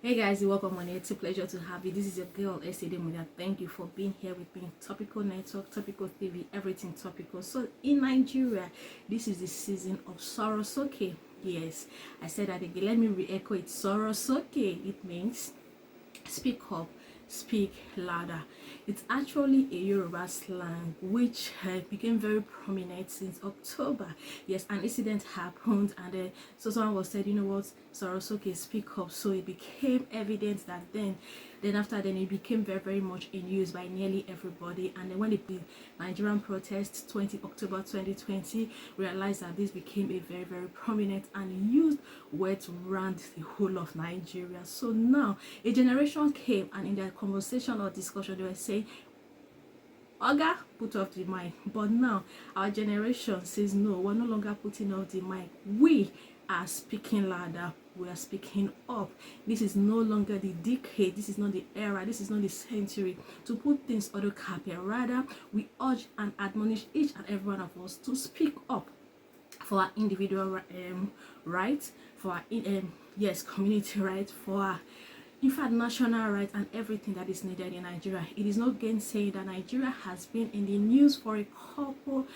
Hey guys, welcome on it. It's a pleasure to have you. This is your girl SD Muda. Thank you for being here with me. Topical network, topical TV, everything topical. So in Nigeria, this is the season of Soro Soke. Yes, I said that again. Let me re-echo it. Soro Soke. It means speak up, speak louder. It's actually a Yoruba slang which became very prominent since October. Yes, an incident happened, and so someone was said, you know what, Soro Soke, speak up. So it became evident that then after then it became very much in use by nearly everybody. And then when the Nigerian protests 20 October 2020 realized that this became a very prominent and used word to rant the whole of Nigeria. So now a generation came, and in their conversation or discussion they were saying, Oga, put off the mic. But now our generation says no, we're no longer putting off the mic. We are speaking louder, we are speaking up. This is no longer the decade, this is not the era, this is not the century to put things auto carpet. Rather, we urge and admonish each and every one of us to speak up for our individual rights, for our community rights, for our in fact national rights, and everything that is needed in Nigeria. It is not gainsaying that Nigeria has been in the news for a couple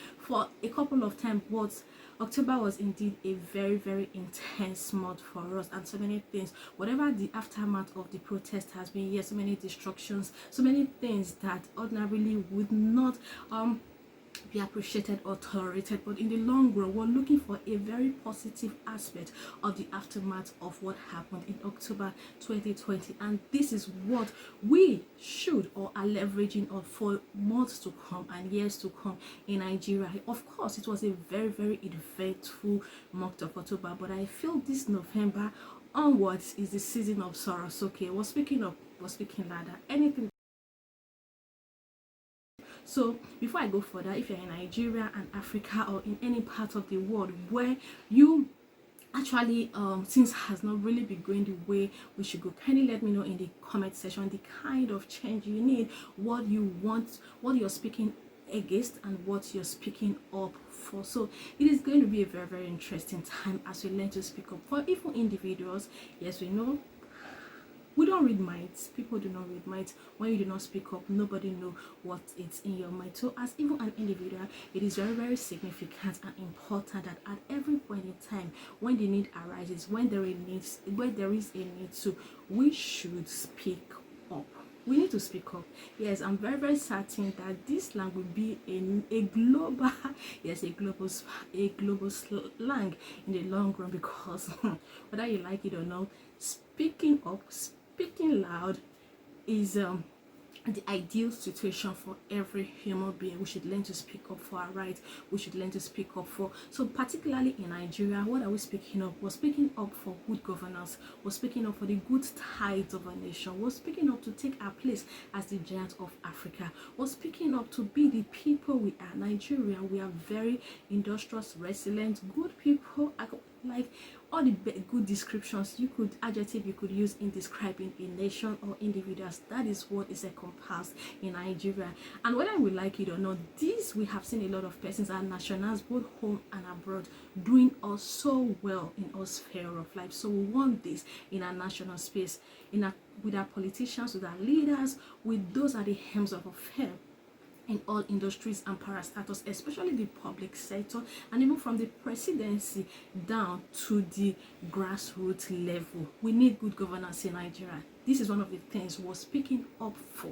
of times, but October was indeed a very intense month for us, and so many things, whatever the aftermath of the protest has been, yes, so many destructions, so many things that ordinarily would not be appreciated or tolerated, but in the long run we're looking for a very positive aspect of the aftermath of what happened in October 2020, and this is what we should or are leveraging on for months to come and years to come in Nigeria. Of course, it was a very eventful month of October, but I feel this November onwards is the season of Soro Soke. We're speaking up, we're speaking louder, anything. So before I go further, if you're in Nigeria and Africa or in any part of the world where you actually things has not really been going the way we should go, kindly let me know in the comment section the kind of change you need, what you want, what you're speaking against, and what you're speaking up for. So it is going to be a very interesting time as we learn to speak up for even individuals. Yes, we know we don't read minds. People do not read minds. When you do not speak up, nobody know what is in your mind. So as even an individual, it is very significant and important that at every point in time, when the need arises, when there is a need to, we should speak up. We need to speak up. Yes, I'm very certain that this slang will be a global yes, a global slang in the long run, because whether you like it or not, speaking up, speaking loud is the ideal situation for every human being. We should learn to speak up for our rights. We should learn to speak up for, so particularly in Nigeria, what are we speaking up? We're speaking up for good governance. We're speaking up for the good tides of our nation. We're speaking up to take our place as the giant of Africa. We're speaking up to be the people we are. Nigeria, we are very industrious, resilient, good people. Like all the good descriptions adjective you could use in describing a nation or individuals, that is what is encompassed in Nigeria. And whether we like it or not, this we have seen a lot of persons and nationals both home and abroad doing us so well in our sphere of life. So we want this in our national space, with our politicians, with our leaders, with those at the helms of affairs in all industries and parastatals, especially the public sector, and even from the presidency down to the grassroots level. We need good governance in Nigeria. This is one of the things we're speaking up for.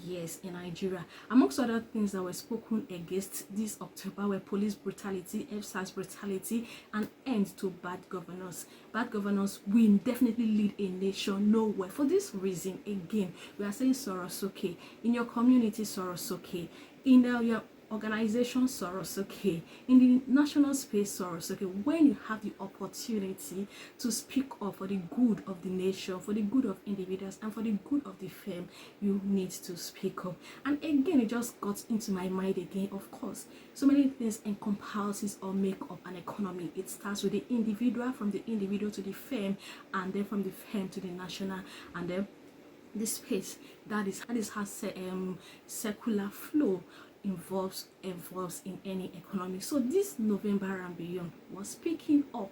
Yes, in Nigeria, amongst other things that were spoken against this October were police brutality, FSAS brutality, and end to bad governance. Bad governance will definitely lead a nation nowhere. For this reason, again, we are saying Soro Soke. In your community, Soro Soke. In your organization, Soro Soke. In the national space, Soro Soke. When you have the opportunity to speak up for the good of the nation, for the good of individuals, and for the good of the firm, you need to speak up. And again, it just got into my mind again. Of course, so many things encompasses or make up an economy. It starts with the individual, from the individual to the firm, and then from the firm to the national, and then the space that is how circular flow involves in any economy. So this November and beyond, we're speaking up,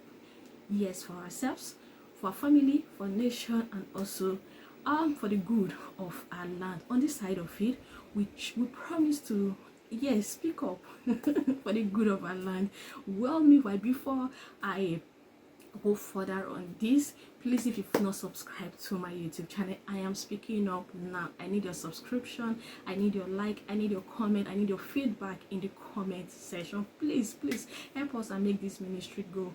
yes, for ourselves, for our family, for nation, and also for the good of our land. On this side of it, we promise to, yes, speak up for the good of our land. Well, meanwhile, before I go further on this, please, if you've not subscribed to my YouTube channel, I am speaking up now. I need your subscription, I need your like, I need your comment, I need your feedback in the comment section. Please help us and make this ministry grow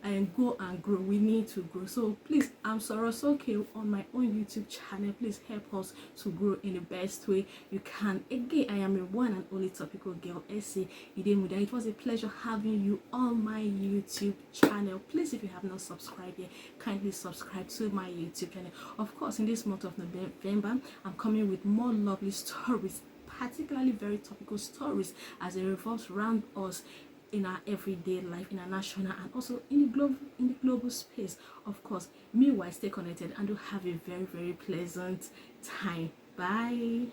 and grow. We need to grow. So please, I'm Soro Soke on my own YouTube channel. Please help us to grow in the best way you can. Again, I am a one and only topical girl, Essie Idemuda. It was a pleasure having you on my YouTube channel. Please, if you have not subscribed yet, kindly subscribe to my YouTube channel. Of course, in this month of November, I'm coming with more lovely stories, particularly very topical stories, as it revolves around us in our everyday life, in our national and also in the global space. Of course, meanwhile, stay connected and do have a very pleasant time. Bye.